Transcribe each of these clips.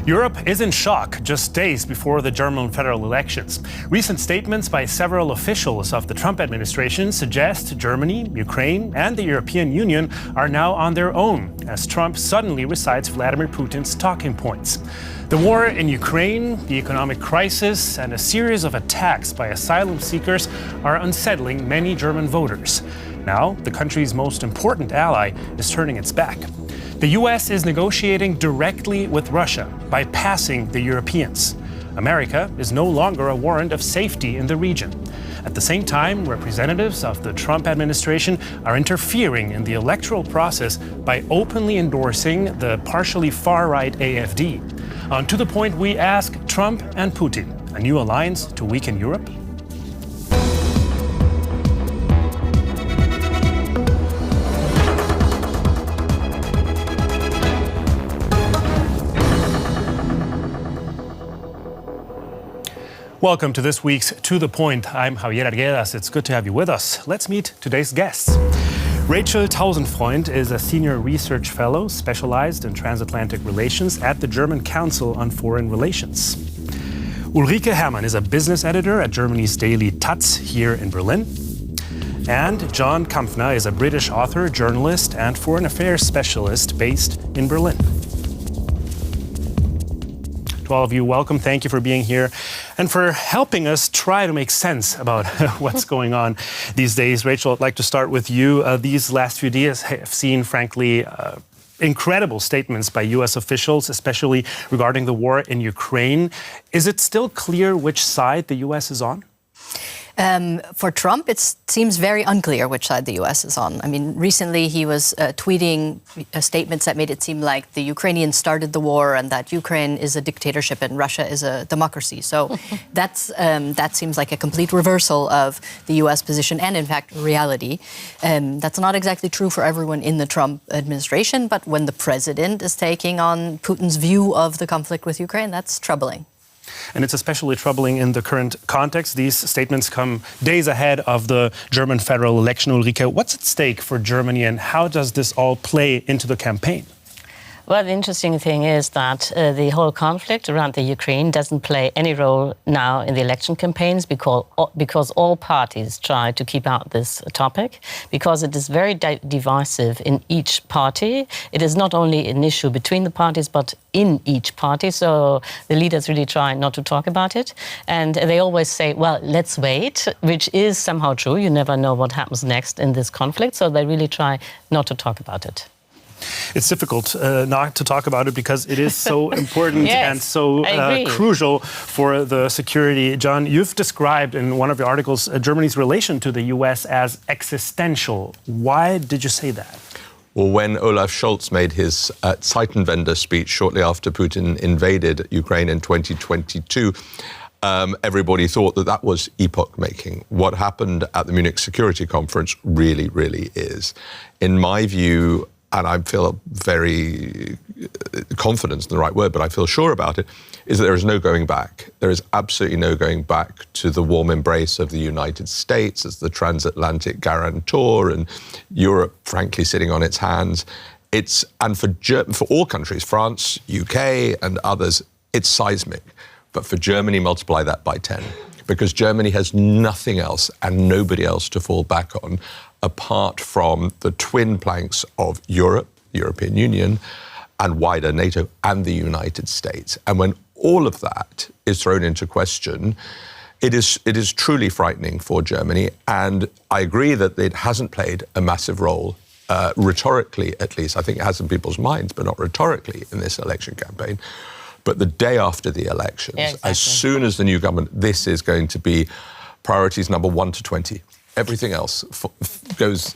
Europe is in shock just days before the German federal elections. Recent statements by several officials of the Trump administration suggest Germany, Ukraine, and the European Union are now on their own, as Trump suddenly recites Vladimir Putin's talking points. The war in Ukraine, the economic crisis, and a series of attacks by asylum seekers are unsettling many German voters. Now, the country's most important ally is turning its back. The U.S. is negotiating directly with Russia, bypassing the Europeans. America is no longer a warrant of safety in the region. At the same time, representatives of the Trump administration are interfering in the electoral process by openly endorsing the partially far-right AfD. On To The Point, we ask Trump and Putin, a new alliance to weaken Europe? Welcome to this week's To The Point. I'm Javier Arguedas. It's good to have you with us. Let's meet today's guests. Rachel Tausendfreund is a senior research fellow specialized in transatlantic relations at the German Council on Foreign Relations. Ulrike Herrmann is a business editor at Germany's daily Taz here in Berlin. And John Kampfner is a British author, journalist, and foreign affairs specialist based in Berlin. To all of you, welcome. Thank you for being here and for helping us try to make sense about what's going on these days. Rachel, I'd like to start with you. These last few days have seen, frankly, incredible statements by U.S. officials, especially regarding the war in Ukraine. Is it still clear which side the U.S. is on? For Trump, it seems very unclear which side the U.S. is on. I mean, recently he was tweeting statements that made it seem like the Ukrainians started the war and that Ukraine is a dictatorship and Russia is a democracy. So that seems like a complete reversal of the U.S. position and, in fact, reality. That's not exactly true for everyone in the Trump administration, but when the president is taking on Putin's view of the conflict with Ukraine, that's troubling. And it's especially troubling in the current context. These statements come days ahead of the German federal election. Ulrike, what's at stake for Germany and how does this all play into the campaign? Well, the interesting thing is that the whole conflict around the Ukraine doesn't play any role now in the election campaigns because all parties try to keep out this topic, because it is very divisive in each party. It is not only an issue between the parties, but in each party. So the leaders really try not to talk about it. And they always say, well, let's wait, which is somehow true. You never know what happens next in this conflict. So they really try not to talk about it. It's difficult not to talk about it because it is so important yes, and so crucial for the security. John, you've described in one of your articles Germany's relation to the U.S. as existential. Why did you say that? Well, when Olaf Scholz made his Zeitenwende speech shortly after Putin invaded Ukraine in 2022, everybody thought that that was epoch-making. What happened at the Munich Security Conference really, really is. In my view, and I feel very confidence in the right word, but I feel sure about it, is that there is no going back. There is absolutely no going back to the warm embrace of the United States as the transatlantic guarantor and Europe, frankly, sitting on its hands. And for all countries, France, UK, and others, it's seismic. But for Germany, multiply that by 10, because Germany has nothing else and nobody else to fall back on apart from the twin planks of Europe, the European Union, and wider NATO, and the United States. And when all of that is thrown into question, it is truly frightening for Germany. And I agree that it hasn't played a massive role, rhetorically at least. I think it has in people's minds, but not rhetorically in this election campaign. But the day after the elections, as soon as the new government, this is going to be priorities number 1 to 20. Everything else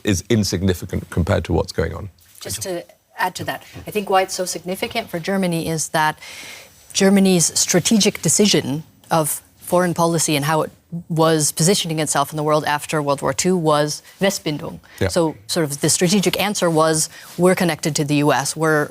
is insignificant compared to what's going on. Just to add to that, I think why it's so significant for Germany is that Germany's strategic decision of foreign policy and how it was positioning itself in the world after World War II was Westbindung. Yeah. So sort of the strategic answer was, we're connected to the U.S., we're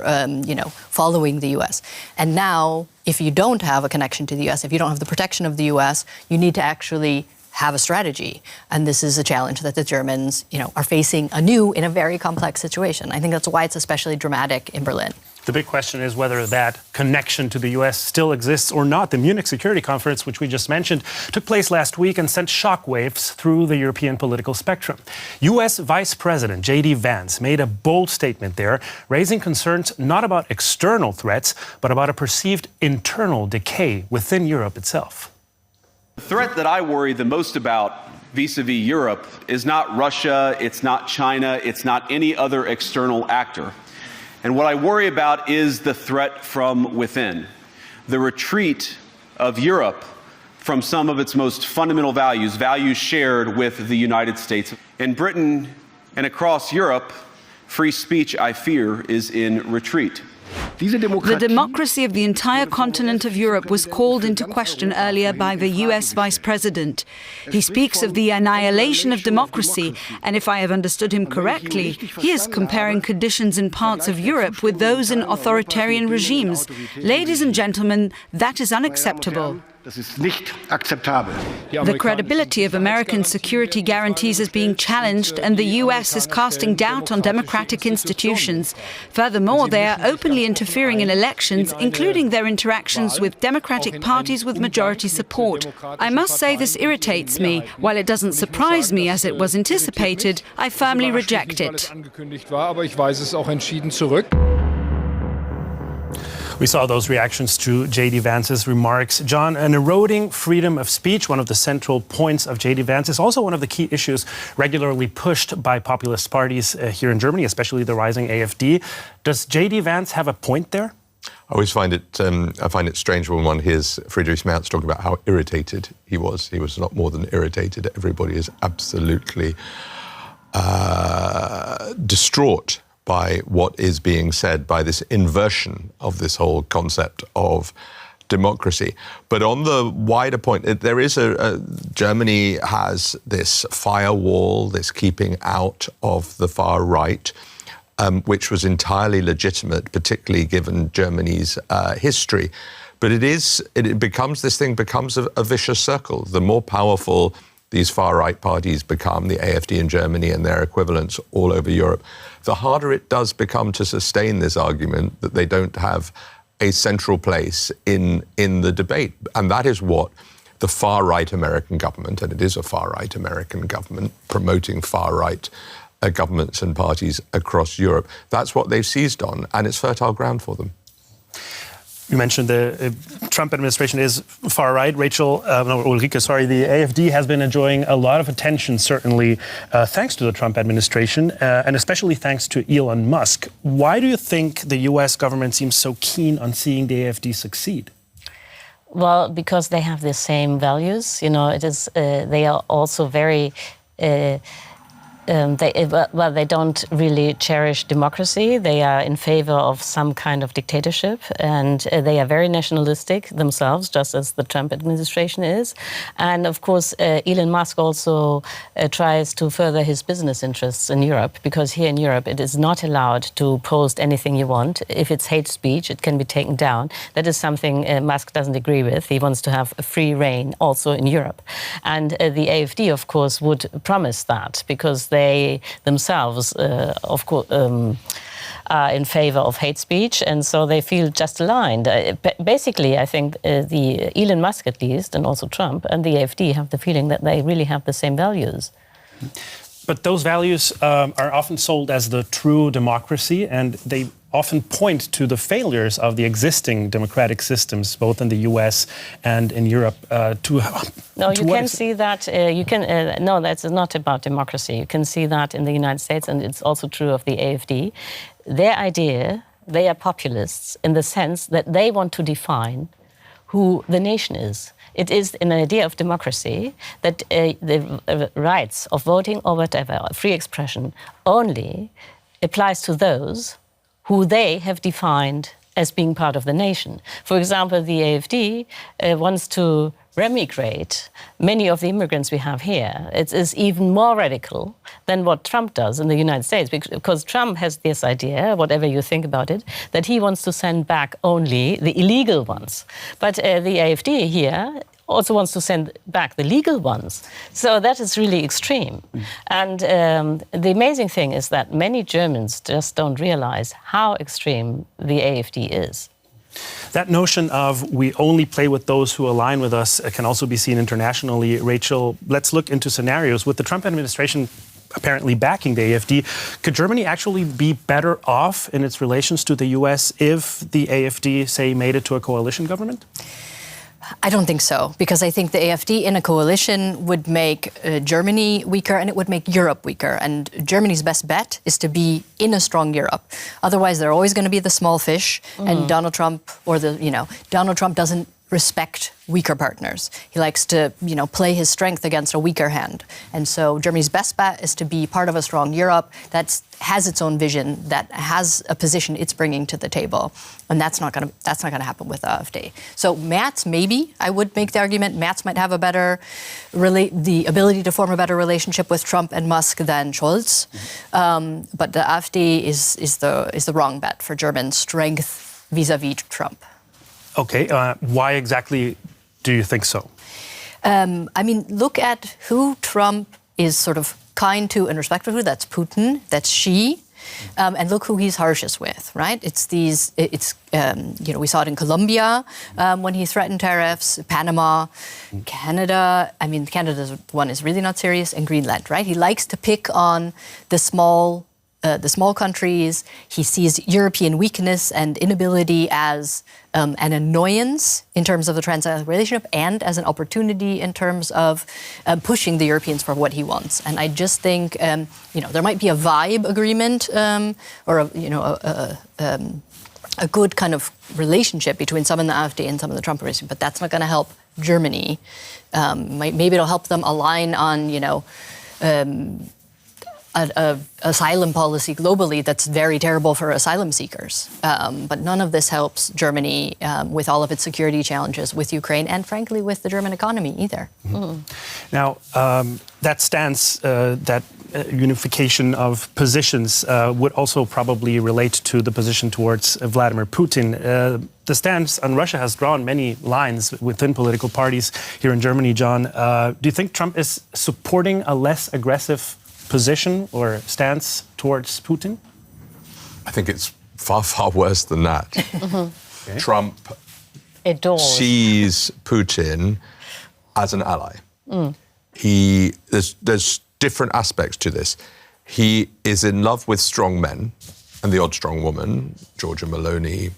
following the U.S. And now, if you don't have a connection to the U.S., if you don't have the protection of the U.S., you need to actually have a strategy. And this is a challenge that the Germans, are facing anew in a very complex situation. I think that's why it's especially dramatic in Berlin. The big question is whether that connection to the U.S. still exists or not. The Munich Security Conference, which we just mentioned, took place last week and sent shockwaves through the European political spectrum. U.S. Vice President J.D. Vance made a bold statement there, raising concerns not about external threats, but about a perceived internal decay within Europe itself. The threat that I worry the most about vis-a-vis Europe is not Russia, it's not China, it's not any other external actor. And what I worry about is the threat from within, the retreat of Europe from some of its most fundamental values, values shared with the United States. In Britain and across Europe, free speech, I fear, is in retreat. The democracy of the entire continent of Europe was called into question earlier by the US Vice President. He speaks of the annihilation of democracy, and if I have understood him correctly, he is comparing conditions in parts of Europe with those in authoritarian regimes. Ladies and gentlemen, that is unacceptable. The credibility of American security guarantees is being challenged, and the US is casting doubt on democratic institutions. Furthermore, they are openly interfering in elections, including their interactions with democratic parties with majority support. I must say this irritates me. While it doesn't surprise me as it was anticipated, I firmly reject it. We saw those reactions to J.D. Vance's remarks. John, an eroding freedom of speech, one of the central points of J.D. Vance, is also one of the key issues regularly pushed by populist parties here in Germany, especially the rising AfD. Does J.D. Vance have a point there? I always find it strange when one hears Friedrich Merz talk about how irritated he was. He was not more than irritated. Everybody is absolutely distraught by what is being said, by this inversion of this whole concept of democracy. But on the wider point, there is Germany has this firewall, this keeping out of the far right, which was entirely legitimate, particularly given Germany's history. But it becomes a vicious circle. The more powerful these far-right parties become, the AfD in Germany and their equivalents all over Europe, the harder it does become to sustain this argument that they don't have a central place in the debate. And that is what the far-right American government, and it is a far-right American government promoting far-right governments and parties across Europe, that's what they've seized on, and it's fertile ground for them. You mentioned the Trump administration is far right. Ulrike, the AfD has been enjoying a lot of attention, certainly thanks to the Trump administration, and especially thanks to Elon Musk. Why do you think the US government seems so keen on seeing the AfD succeed? Well, because they have the same values. You know, they are also very. They don't really cherish democracy. They are in favor of some kind of dictatorship, and they are very nationalistic themselves, just as the Trump administration is. And of course, Elon Musk also tries to further his business interests in Europe, because here in Europe it is not allowed to post anything you want. If it's hate speech, it can be taken down. That is something Musk doesn't agree with. He wants to have a free reign also in Europe. And the AfD, of course, would promise that, because they themselves, of course, are in favor of hate speech, and so they feel just aligned. Basically, I think the Elon Musk, at least, and also Trump and the AfD have the feeling that they really have the same values. But those values are often sold as the true democracy, and they often point to the failures of the existing democratic systems, both in the US and in Europe. No, you can see that. No, that's not about democracy. You can see that in the United States, and it's also true of the AfD. Their idea, they are populists in the sense that they want to define who the nation is. It is an idea of democracy that the rights of voting or whatever, free expression, only applies to those who they have defined as being part of the nation. For example, the AfD wants to remigrate many of the immigrants we have here. It is even more radical than what Trump does in the United States, because Trump has this idea, whatever you think about it, that he wants to send back only the illegal ones. But the AfD here also wants to send back the legal ones. So that is really extreme. And the amazing thing is that many Germans just don't realize how extreme the AfD is. That notion of we only play with those who align with us can also be seen internationally. Rachel, let's look into scenarios. With the Trump administration apparently backing the AfD, could Germany actually be better off in its relations to the US if the AfD, say, made it to a coalition government? I don't think so, because I think the AfD in a coalition would make Germany weaker and it would make Europe weaker. And Germany's best bet is to be in a strong Europe. Otherwise, they're always going to be the small fish. And Donald Trump, Donald Trump doesn't respect weaker partners. He likes to, play his strength against a weaker hand. And so Germany's best bet is to be part of a strong Europe that has its own vision, that has a position it's bringing to the table. And that's not going to happen with the AfD. So Merz, maybe I would make the argument Merz might have the ability to form a better relationship with Trump and Musk than Scholz. But the AfD is the wrong bet for German strength vis-a-vis Trump. Okay, why exactly do you think so? Look at who Trump is sort of kind to and respectful to. That's Putin, that's Xi. And look who he's harshest with, right? We saw it in Colombia when he threatened tariffs, Panama, Canada. Canada's one is really not serious, and Greenland, right? He likes to pick on the small countries. He sees European weakness and inability as an annoyance in terms of the transatlantic relationship and as an opportunity in terms of pushing the Europeans for what he wants. And I just think, there might be a vibe agreement or a good kind of relationship between some in the AfD and some in the Trump administration, but that's not going to help Germany. Maybe it'll help them align on, an asylum policy globally that's very terrible for asylum seekers. But none of this helps Germany with all of its security challenges with Ukraine and, frankly, with the German economy either. Now, that stance, that unification of positions would also probably relate to the position towards Vladimir Putin. The stance on Russia has drawn many lines within political parties here in Germany, John. Do you think Trump is supporting a less aggressive position or stance towards Putin? I think it's far, far worse than that. Okay. Trump sees Putin as an ally. There's different aspects to this. He is in love with strong men, and the odd strong woman, Giorgia Meloni,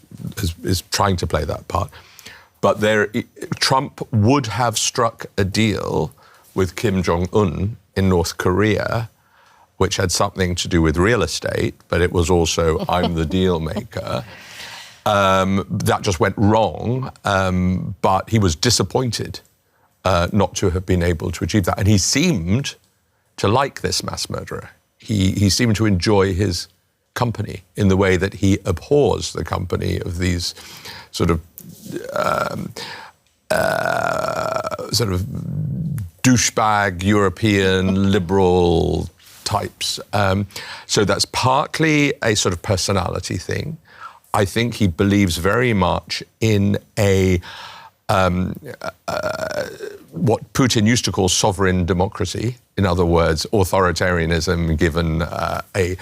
is trying to play that part. But Trump would have struck a deal with Kim Jong-un in North Korea, which had something to do with real estate, but it was also, I'm the deal maker. That just went wrong, but he was disappointed not to have been able to achieve that. And he seemed to like this mass murderer. He seemed to enjoy his company in the way that he abhors the company of these sort of douchebag European liberal types. So that's partly a sort of personality thing. I think he believes very much in what Putin used to call sovereign democracy. In other words, authoritarianism given a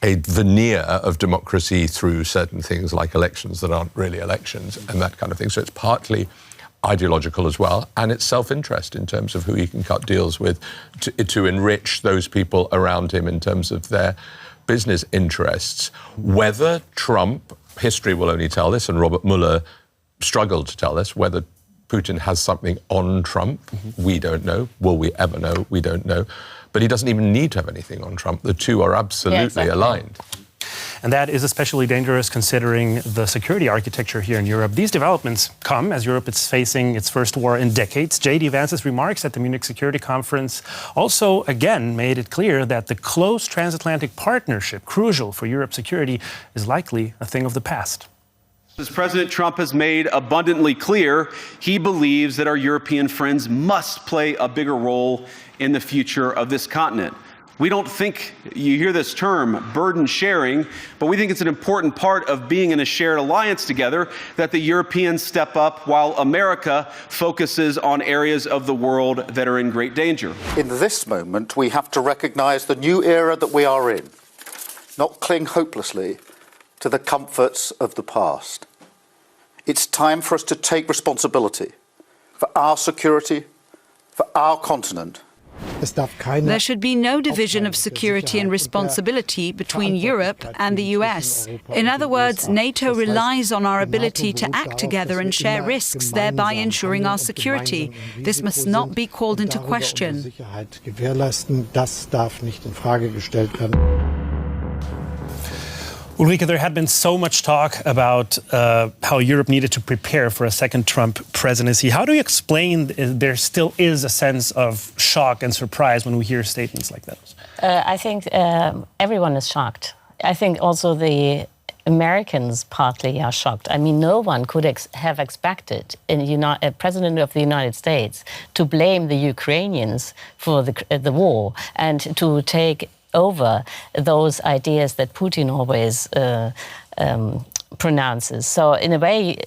veneer of democracy through certain things like elections that aren't really elections and that kind of thing. So it's partly ideological as well, and it's self-interest in terms of who he can cut deals with to enrich those people around him in terms of their business interests. Whether Trump, history will only tell this, and Robert Mueller struggled to tell us, whether Putin has something on Trump, we don't know. Will we ever know? We don't know. But he doesn't even need to have anything on Trump. The two are absolutely aligned. And that is especially dangerous considering the security architecture here in Europe. These developments come as Europe is facing its first war in decades. J.D. Vance's remarks at the Munich Security Conference also, again, made it clear that the close transatlantic partnership, crucial for Europe's security, is likely a thing of the past. As President Trump has made abundantly clear, he believes that our European friends must play a bigger role in the future of this continent. We don't think, you hear this term, burden sharing, but we think it's an important part of being in a shared alliance together that the Europeans step up while America focuses on areas of the world that are in great danger. In this moment, we have to recognise the new era that we are in, not cling hopelessly to the comforts of the past. It's time for us to take responsibility for our security, for our continent. There should be no division of security and responsibility between Europe and the US. In other words, NATO relies on our ability to act together and share risks, thereby ensuring our security. This must not be called into question. Ulrike, there had been so much talk about how Europe needed to prepare for a second Trump presidency. How do you explain there still is a sense of shock and surprise when we hear statements like those? I think everyone is shocked. I think also the Americans partly are shocked. I mean, no one could have expected a president of the United States to blame the Ukrainians for the war and to take over those ideas that Putin always pronounces. So in a way,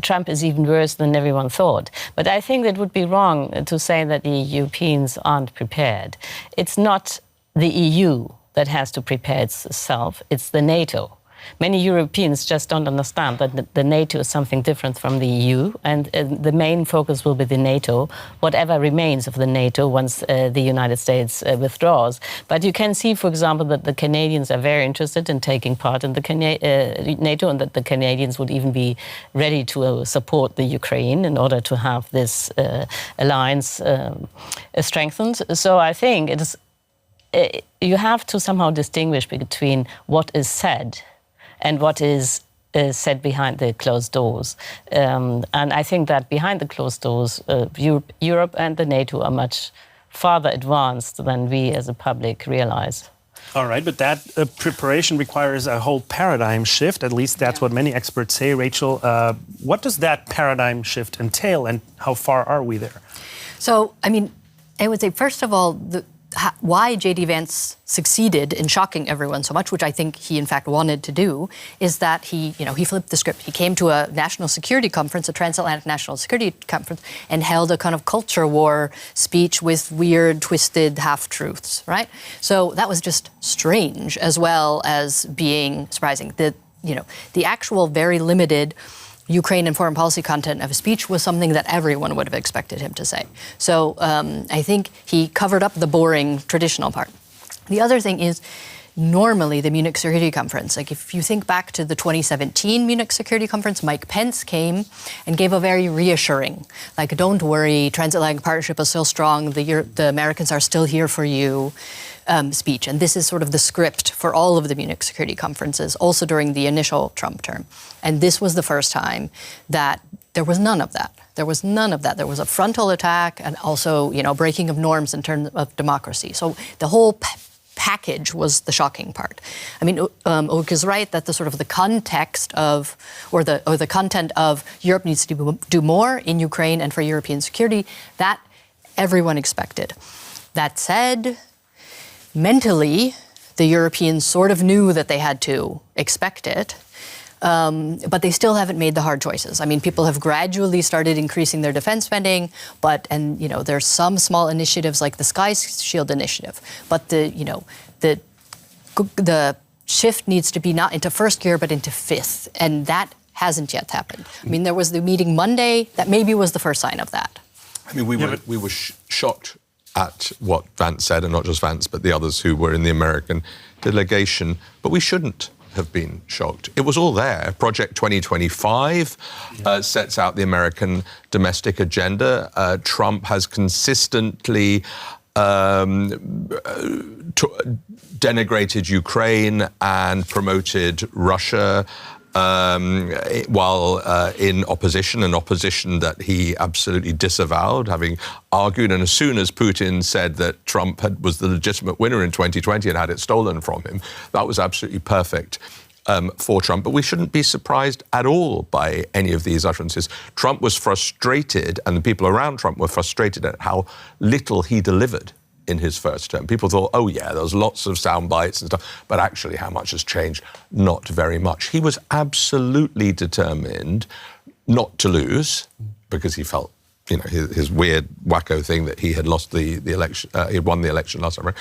Trump is even worse than everyone thought. But I think it would be wrong to say that the Europeans aren't prepared. It's not the EU that has to prepare itself, it's the NATO. Many Europeans just don't understand that the NATO is something different from the EU, and the main focus will be the NATO, whatever remains of the NATO once the United States withdraws. But you can see, for example, that the Canadians are very interested in taking part in the NATO, and that the Canadians would even be ready to support the Ukraine in order to have this alliance strengthened. So I think it is, you have to somehow distinguish between what is said and what is said behind the closed doors. And I think that behind the closed doors, Europe and the NATO are much farther advanced than we as a public realize. All right, but that preparation requires a whole paradigm shift. At least that's what many experts say. Rachel, what does that paradigm shift entail, and how far are we there? So, I mean, I would say, first of all, why J.D. Vance succeeded in shocking everyone so much, which I think he in fact wanted to do, is that he flipped the script. He came to a national security conference, a transatlantic national security conference, and held a kind of culture war speech with weird, twisted half-truths, right? So that was just strange, as well as being surprising. The actual very limited Ukraine and foreign policy content of a speech was something that everyone would have expected him to say. So I think he covered up the boring traditional part. The other thing is, normally the Munich Security Conference, like if you think back to the 2017 Munich Security Conference, Mike Pence came and gave a very reassuring, like, don't worry, transatlantic partnership is still strong, the Americans are still here for you, speech. And this is sort of the script for all of the Munich Security Conferences, also during the initial Trump term. And this was the first time that there was none of that. There was none of that. There was a frontal attack and also, breaking of norms in terms of democracy. So the whole package was the shocking part. I mean, Ulrike is right that the context of, or the content of Europe needs to do more in Ukraine and for European security, that everyone expected. That said, mentally, the Europeans sort of knew that they had to expect it, but they still haven't made the hard choices. I mean, people have gradually started increasing their defense spending, there's some small initiatives like the Sky Shield initiative, but the shift needs to be not into first gear, but into fifth, and that hasn't yet happened. I mean, there was the meeting Monday, that maybe was the first sign of that. I mean, we were shocked at what Vance said, and not just Vance, but the others who were in the American delegation. But we shouldn't have been shocked. It was all there. Project 2025 sets out the American domestic agenda. Trump has consistently denigrated Ukraine and promoted Russia while in opposition, an opposition that he absolutely disavowed, having argued. And as soon as Putin said that Trump was the legitimate winner in 2020 and had it stolen from him, that was absolutely perfect for Trump. But we shouldn't be surprised at all by any of these utterances. Trump was frustrated, and the people around Trump were frustrated at how little he delivered in his first term. People thought, oh yeah, there was lots of sound bites and stuff, but actually how much has changed? Not very much. He was absolutely determined not to lose because he felt, you know, his weird wacko thing that he had lost the election, he had won the election last summer,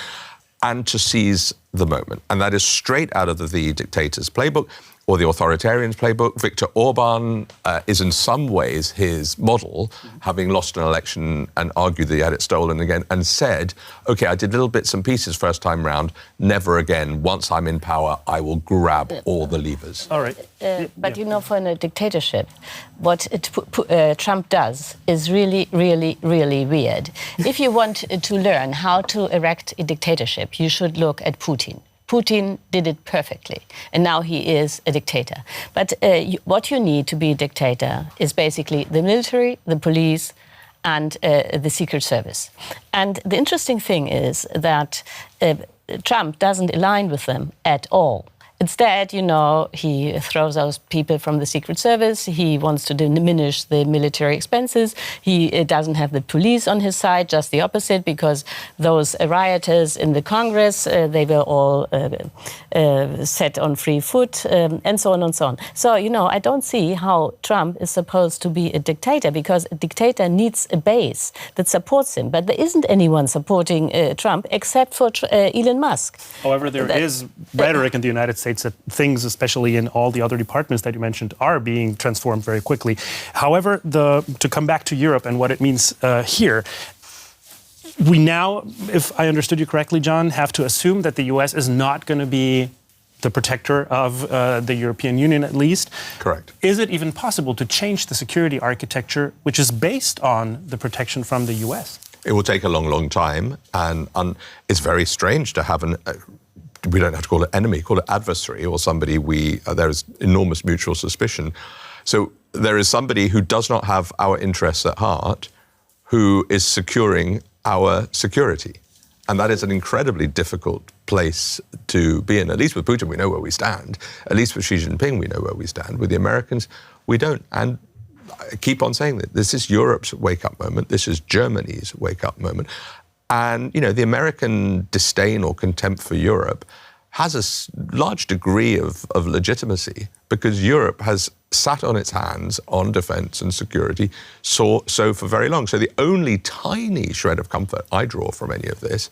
and to seize the moment. And that is straight out of the dictator's playbook or the authoritarian's playbook. Viktor Orban is in some ways his model, having lost an election and argued that he had it stolen again, and said, OK, I did little bits and pieces first time round, never again. Once I'm in power, I will grab all the levers. All right. But, you know, for a dictatorship, what Trump does is really, really, really weird. If you want to learn how to erect a dictatorship, you should look at Putin. Putin did it perfectly, and now he is a dictator. But what you need to be a dictator is basically the military, the police, and the Secret Service. And the interesting thing is that Trump doesn't align with them at all. Instead, you know, he throws out people from the Secret Service. He wants to diminish the military expenses. He doesn't have the police on his side, just the opposite, because those rioters in the Congress, they were all set on free foot, and so on and so on. So, you know, I don't see how Trump is supposed to be a dictator, because a dictator needs a base that supports him. But there isn't anyone supporting Trump except for Elon Musk. However, there is rhetoric in the United States that things, especially in all the other departments that you mentioned, are being transformed very quickly. However, to come back to Europe and what it means here, we now, if I understood you correctly, John, have to assume that the US is not going to be the protector of the European Union, at least. Correct. Is it even possible to change the security architecture, which is based on the protection from the US? It will take a long, long time, and it's very strange to have we don't have to call it enemy, call it adversary, or somebody there is enormous mutual suspicion. So there is somebody who does not have our interests at heart, who is securing our security. And that is an incredibly difficult place to be in. At least with Putin, we know where we stand. At least with Xi Jinping, we know where we stand. With the Americans, we don't. And I keep on saying that this is Europe's wake-up moment. This is Germany's wake-up moment. And, you know, the American disdain or contempt for Europe has a large degree of legitimacy, because Europe has sat on its hands on defence and security so for very long. So the only tiny shred of comfort I draw from any of this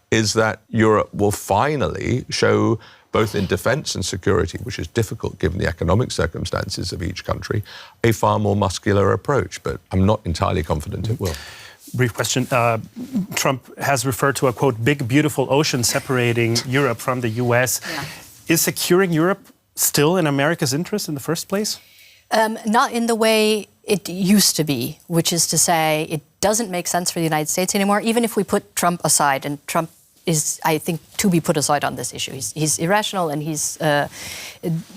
is that Europe will finally show, both in defence and security, which is difficult given the economic circumstances of each country, a far more muscular approach. But I'm not entirely confident it will. Brief question. Trump has referred to a, quote, big, beautiful ocean separating Europe from the US. Yeah. Is securing Europe still in America's interest in the first place? Not in the way it used to be, which is to say it doesn't make sense for the United States anymore, even if we put Trump aside. And Trump is, I think, to be put aside on this issue. He's irrational, and he's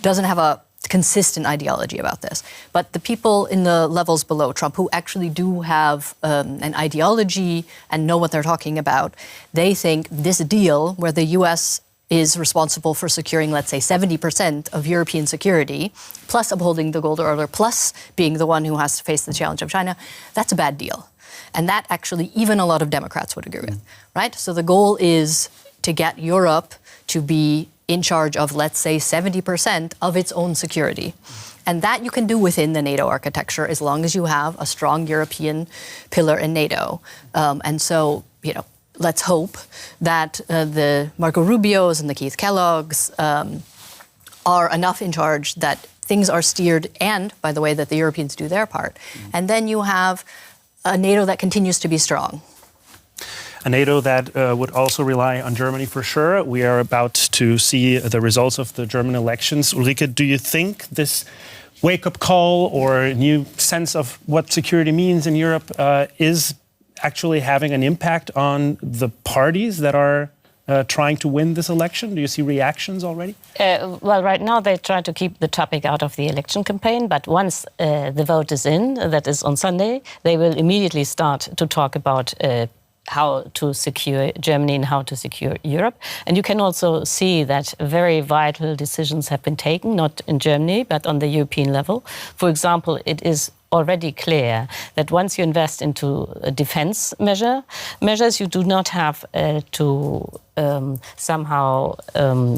doesn't have a consistent ideology about this. But the people in the levels below Trump who actually do have an ideology and know what they're talking about, they think this deal where the US is responsible for securing, let's say, 70% of European security, plus upholding the gold order, plus being the one who has to face the challenge of China, that's a bad deal. And that actually even a lot of Democrats would agree with, right? So the goal is to get Europe to be in charge of, let's say, 70% of its own security. And that you can do within the NATO architecture as long as you have a strong European pillar in NATO. And so, you know, let's hope that the Marco Rubios and the Keith Kellogg's are enough in charge that things are steered, and, by the way, that the Europeans do their part. And then you have a NATO that continues to be strong. A NATO that would also rely on Germany for sure. We are about to see the results of the German elections. Ulrike, do you think this wake-up call or new sense of what security means in Europe is actually having an impact on the parties that are trying to win this election? Do you see reactions already? Well, right now they try to keep the topic out of the election campaign, but once the vote is in, that is on Sunday, they will immediately start to talk about how to secure Germany and how to secure Europe. And you can also see that very vital decisions have been taken, not in Germany, but on the European level. For example, it is already clear that once you invest into defense measures, you do not have to somehow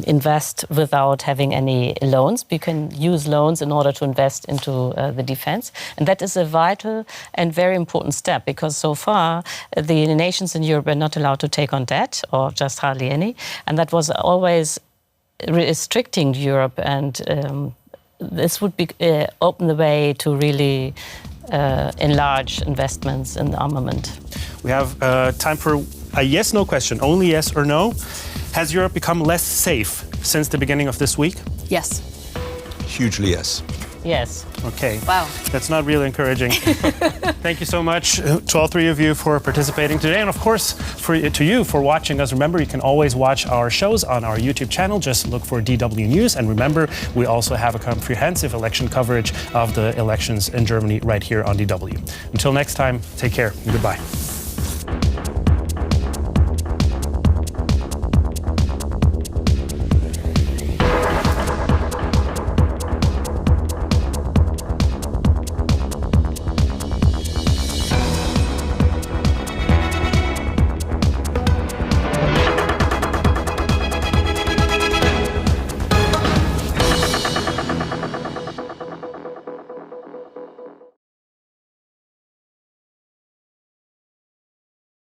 invest without having any loans. You can use loans in order to invest into the defense. And that is a vital and very important step, because so far the nations in Europe are not allowed to take on debt, or just hardly any. And that was always restricting Europe, and this would be open the way to really enlarge investments in armament. We have time for a yes/no question. Only yes or no. Has Europe become less safe since the beginning of this week? Yes. Hugely yes. Yes. Okay. Wow. That's not really encouraging. Thank you so much to all three of you for participating today, and of course to you for watching us. Remember, you can always watch our shows on our YouTube channel. Just look for DW News, and remember, we also have a comprehensive election coverage of the elections in Germany right here on DW. Until next time, take care and goodbye.